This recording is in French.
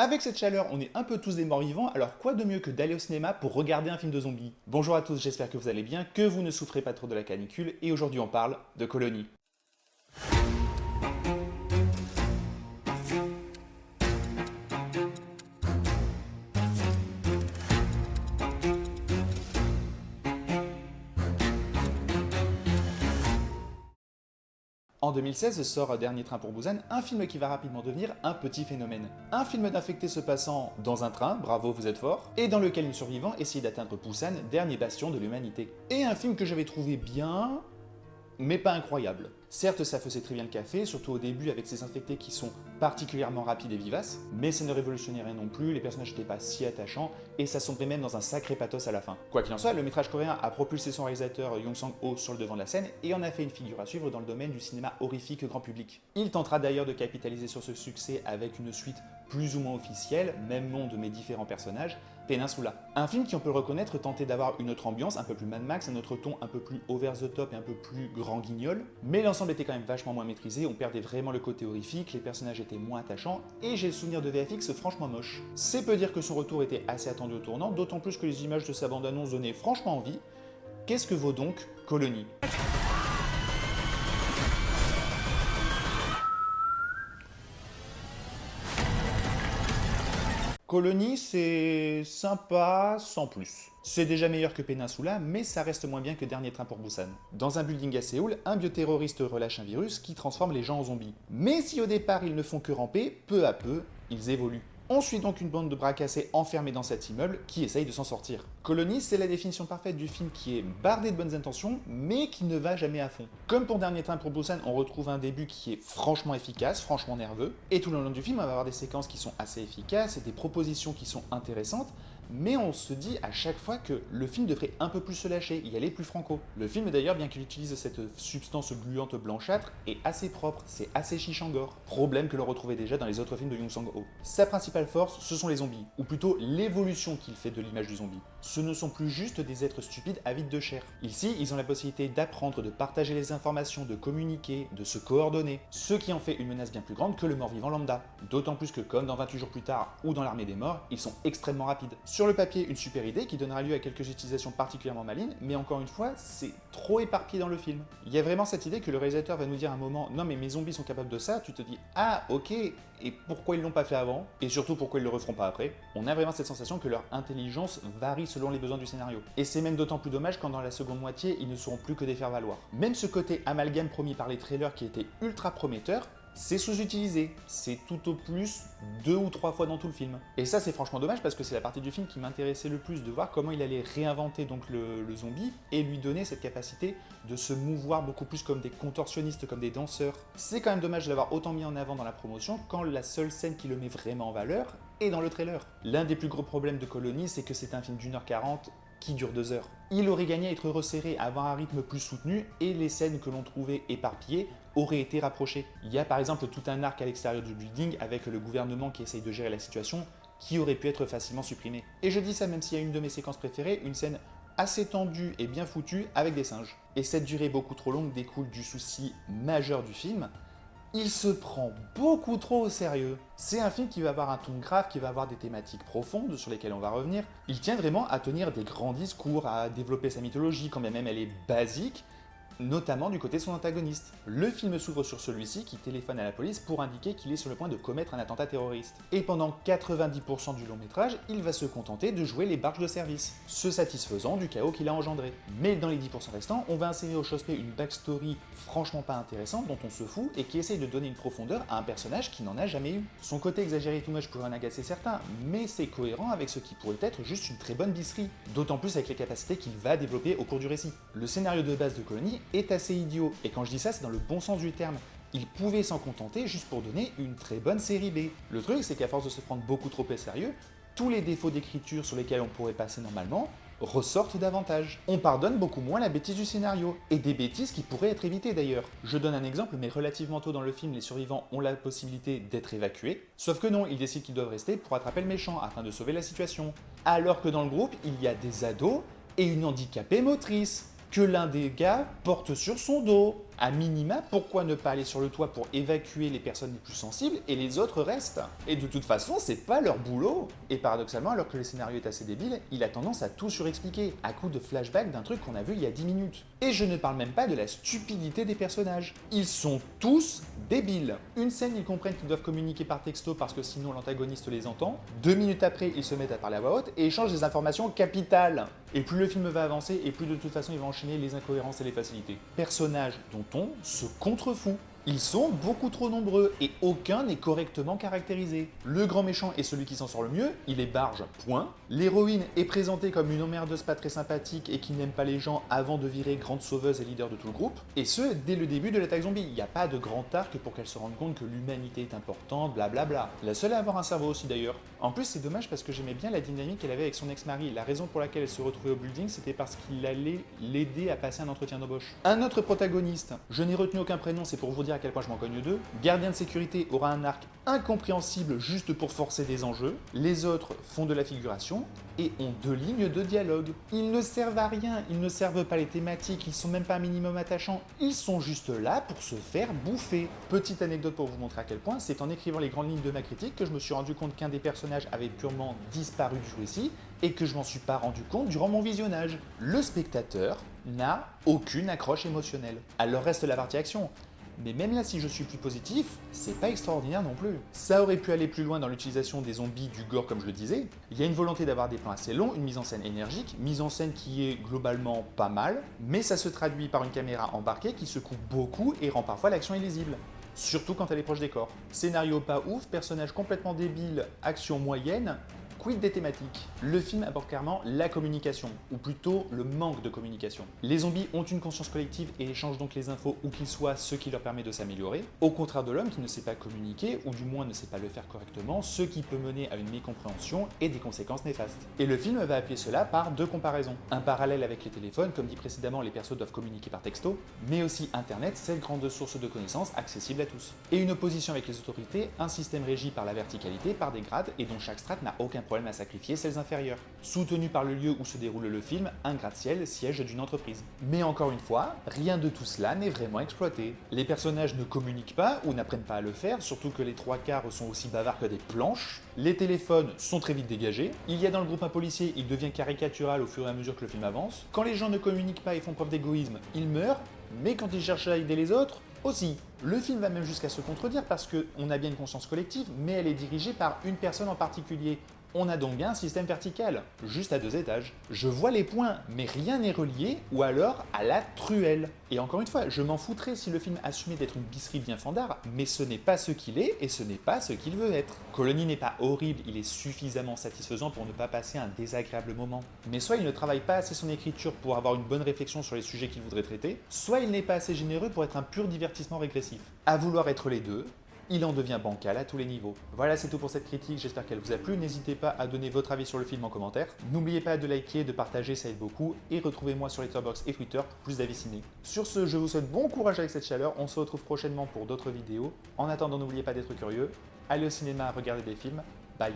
Avec cette chaleur, on est un peu tous des morts vivants, alors quoi de mieux que d'aller au cinéma pour regarder un film de zombies? Bonjour à tous, j'espère que vous allez bien, que vous ne souffrez pas trop de la canicule, et aujourd'hui on parle de Colony. En 2016 sort Dernier train pour Busan, un film qui va rapidement devenir un petit phénomène. Un film d'infectés se passant dans un train, bravo vous êtes fort, et dans lequel une survivant essaye d'atteindre Busan, dernier bastion de l'humanité. Et un film que j'avais trouvé bien, mais pas incroyable. Certes, ça faisait très bien le café, surtout au début avec ces infectés qui sont particulièrement rapides et vivaces, mais ça ne révolutionnait rien non plus, les personnages n'étaient pas si attachants, et ça sombrait même dans un sacré pathos à la fin. Quoi qu'il en soit, le métrage coréen a propulsé son réalisateur Yong Sang-ho sur le devant de la scène, et en a fait une figure à suivre dans le domaine du cinéma horrifique grand public. Il tentera d'ailleurs de capitaliser sur ce succès avec une suite plus ou moins officielle, même nom de mes différents personnages, Peninsula. Un film qui, on peut le reconnaître, tentait d'avoir une autre ambiance, un peu plus Mad Max, un autre ton un peu plus over the top et un peu plus grand guignol, mais l'ensemble était quand même vachement moins maîtrisé, on perdait vraiment le côté horrifique, les personnages étaient moins attachants, et j'ai le souvenir de VFX franchement moche. C'est peu dire que son retour était assez attendu au tournant, d'autant plus que les images de sa bande-annonce donnaient franchement envie. Qu'est-ce que vaut donc Colony ? Colony, c'est sympa sans plus. C'est déjà meilleur que Peninsula, mais ça reste moins bien que Dernier train pour Busan. Dans un building à Séoul, un bioterroriste relâche un virus qui transforme les gens en zombies. Mais si au départ ils ne font que ramper, peu à peu, ils évoluent. On suit donc une bande de bras cassés enfermés dans cet immeuble qui essaye de s'en sortir. Colony, c'est la définition parfaite du film qui est bardé de bonnes intentions, mais qui ne va jamais à fond. Comme pour Dernier train pour Busan, on retrouve un début qui est franchement efficace, franchement nerveux, et tout le long du film, on va avoir des séquences qui sont assez efficaces et des propositions qui sont intéressantes, mais on se dit à chaque fois que le film devrait un peu plus se lâcher, y aller plus franco. Le film d'ailleurs, bien qu'il utilise cette substance gluante blanchâtre, est assez propre, c'est assez chichangor. Problème que l'on retrouvait déjà dans les autres films de Yong Sang-ho. Sa principale force, ce sont les zombies, ou plutôt l'évolution qu'il fait de l'image du zombie. Ce ne sont plus juste des êtres stupides avides de chair. Ici, ils ont la possibilité d'apprendre, de partager les informations, de communiquer, de se coordonner, ce qui en fait une menace bien plus grande que le mort-vivant lambda. D'autant plus que comme dans 28 jours plus tard ou dans l'armée des morts, ils sont extrêmement rapides. Sur le papier, une super idée qui donnera lieu à quelques utilisations particulièrement malignes, mais encore une fois, c'est trop éparpillé dans le film. Il y a vraiment cette idée que le réalisateur va nous dire à un moment « Non mais mes zombies sont capables de ça », tu te dis « Ah ok, et pourquoi ils l'ont pas fait avant ? Et surtout pourquoi ils le referont pas après ?» On a vraiment cette sensation que leur intelligence varie selon les besoins du scénario. Et c'est même d'autant plus dommage quand dans la seconde moitié, ils ne seront plus que des faire-valoir. Même ce côté amalgame promis par les trailers qui était ultra prometteur, c'est sous-utilisé. C'est tout au plus 2 ou 3 fois dans tout le film. Et ça, c'est franchement dommage parce que c'est la partie du film qui m'intéressait le plus, de voir comment il allait réinventer donc le zombie et lui donner cette capacité de se mouvoir beaucoup plus comme des contorsionnistes, comme des danseurs. C'est quand même dommage de l'avoir autant mis en avant dans la promotion quand la seule scène qui le met vraiment en valeur est dans le trailer. L'un des plus gros problèmes de Colony, c'est que c'est un film d'1h40 qui dure 2 heures. Il aurait gagné à être resserré, à avoir un rythme plus soutenu, et les scènes que l'on trouvait éparpillées auraient été rapprochées. Il y a par exemple tout un arc à l'extérieur du building avec le gouvernement qui essaye de gérer la situation, qui aurait pu être facilement supprimé. Et je dis ça même s'il y a une de mes séquences préférées, une scène assez tendue et bien foutue avec des singes. Et cette durée beaucoup trop longue découle du souci majeur du film. Il se prend beaucoup trop au sérieux. C'est un film qui va avoir un ton grave, qui va avoir des thématiques profondes sur lesquelles on va revenir. Il tient vraiment à tenir des grands discours, à développer sa mythologie, quand bien même elle est basique, notamment du côté de son antagoniste. Le film s'ouvre sur celui-ci qui téléphone à la police pour indiquer qu'il est sur le point de commettre un attentat terroriste. Et pendant 90% du long métrage, il va se contenter de jouer les barges de service, se satisfaisant du chaos qu'il a engendré. Mais dans les 10% restants, on va insérer au chausse-pied une backstory franchement pas intéressante dont on se fout et qui essaye de donner une profondeur à un personnage qui n'en a jamais eu. Son côté exagéré et tout moche pourrait en agacer certains, mais c'est cohérent avec ce qui pourrait être juste une très bonne bisserie, d'autant plus avec les capacités qu'il va développer au cours du récit. Le scénario de base de Colony est assez idiot, et quand je dis ça, c'est dans le bon sens du terme. Il pouvait s'en contenter juste pour donner une très bonne série B. Le truc, c'est qu'à force de se prendre beaucoup trop au sérieux, tous les défauts d'écriture sur lesquels on pourrait passer normalement ressortent davantage. On pardonne beaucoup moins la bêtise du scénario, et des bêtises qui pourraient être évitées d'ailleurs. Je donne un exemple, mais relativement tôt dans le film, les survivants ont la possibilité d'être évacués, sauf que non, ils décident qu'ils doivent rester pour attraper le méchant afin de sauver la situation. Alors que dans le groupe, il y a des ados et une handicapée motrice que l'un des gars porte sur son dos. À minima, pourquoi ne pas aller sur le toit pour évacuer les personnes les plus sensibles et les autres restent? Et de toute façon, c'est pas leur boulot. Et paradoxalement, alors que le scénario est assez débile, il a tendance à tout surexpliquer, à coup de flashback d'un truc qu'on a vu il y a 10 minutes. Et je ne parle même pas de la stupidité des personnages. Ils sont tous débiles. Une scène, ils comprennent qu'ils doivent communiquer par texto parce que sinon l'antagoniste les entend. 2 minutes après, ils se mettent à parler à voix haute et échangent des informations capitales. Et plus le film va avancer, et plus de toute façon il va enchaîner les incohérences et les facilités. Personnages dont on se contrefout. Ils sont beaucoup trop nombreux et aucun n'est correctement caractérisé. Le grand méchant est celui qui s'en sort le mieux, il est barge, point. L'héroïne est présentée comme une emmerdeuse pas très sympathique et qui n'aime pas les gens avant de virer grande sauveuse et leader de tout le groupe. Et ce, dès le début de l'attaque zombie. Il n'y a pas de grand arc pour qu'elle se rende compte que l'humanité est importante, blablabla. La seule à avoir un cerveau aussi d'ailleurs. En plus, c'est dommage parce que j'aimais bien la dynamique qu'elle avait avec son ex-mari. La raison pour laquelle elle se retrouvait au building, c'était parce qu'il allait l'aider à passer un entretien d'embauche. Un autre protagoniste, je n'ai retenu aucun prénom, c'est pour vous dire à quel point je m'en cogne deux. Gardien de sécurité aura un arc incompréhensible juste pour forcer des enjeux. Les autres font de la figuration et ont 2 lignes de dialogue. Ils ne servent à rien, ils ne servent pas les thématiques, ils sont même pas un minimum attachants, ils sont juste là pour se faire bouffer. Petite anecdote pour vous montrer à quel point, c'est en écrivant les grandes lignes de ma critique que je me suis rendu compte qu'un des personnages avait purement disparu du récit et que je m'en suis pas rendu compte durant mon visionnage. Le spectateur n'a aucune accroche émotionnelle. Alors reste la partie action. Mais même là, si je suis plus positif, c'est pas extraordinaire non plus. Ça aurait pu aller plus loin dans l'utilisation des zombies, du gore comme je le disais. Il y a une volonté d'avoir des plans assez longs, une mise en scène énergique, mise en scène qui est globalement pas mal, mais ça se traduit par une caméra embarquée qui se coupe beaucoup et rend parfois l'action illisible. Surtout quand elle est proche des corps. Scénario pas ouf, personnage complètement débile, action moyenne. Quid des thématiques? Le film aborde clairement la communication, ou plutôt le manque de communication. Les zombies ont une conscience collective et échangent donc les infos où qu'ils soient, ce qui leur permet de s'améliorer, au contraire de l'homme qui ne sait pas communiquer, ou du moins ne sait pas le faire correctement, ce qui peut mener à une mécompréhension et des conséquences néfastes. Et le film va appuyer cela par 2 comparaisons. Un parallèle avec les téléphones, comme dit précédemment, les persos doivent communiquer par texto, mais aussi Internet, cette grande source de connaissances accessible à tous. Et une opposition avec les autorités, un système régi par la verticalité, par des grades, et dont chaque strate n'a aucun problème à sacrifier celles inférieures. Soutenu par le lieu où se déroule le film, un gratte-ciel, siège d'une entreprise. Mais encore une fois, rien de tout cela n'est vraiment exploité. Les personnages ne communiquent pas ou n'apprennent pas à le faire, surtout que les 3/4 sont aussi bavards que des planches. Les téléphones sont très vite dégagés. Il y a dans le groupe un policier, il devient caricatural au fur et à mesure que le film avance. Quand les gens ne communiquent pas et font preuve d'égoïsme, ils meurent, mais quand ils cherchent à aider les autres, aussi. Le film va même jusqu'à se contredire parce qu'on a bien une conscience collective, mais elle est dirigée par une personne en particulier. On a donc bien un système vertical, juste à 2 étages. Je vois les points, mais rien n'est relié, ou alors à la truelle. Et encore une fois, je m'en foutrais si le film assumait d'être une bisserie bien fandard, mais ce n'est pas ce qu'il est, et ce n'est pas ce qu'il veut être. Colony n'est pas horrible, il est suffisamment satisfaisant pour ne pas passer un désagréable moment. Mais soit il ne travaille pas assez son écriture pour avoir une bonne réflexion sur les sujets qu'il voudrait traiter, soit il n'est pas assez généreux pour être un pur divertissement régressif. À vouloir être les deux, il en devient bancal à tous les niveaux. Voilà, c'est tout pour cette critique, j'espère qu'elle vous a plu. N'hésitez pas à donner votre avis sur le film en commentaire. N'oubliez pas de liker, de partager, ça aide beaucoup. Et retrouvez-moi sur Letterboxd et Twitter pour plus d'avis ciné. Sur ce, je vous souhaite bon courage avec cette chaleur. On se retrouve prochainement pour d'autres vidéos. En attendant, n'oubliez pas d'être curieux. Allez au cinéma, regardez des films. Bye.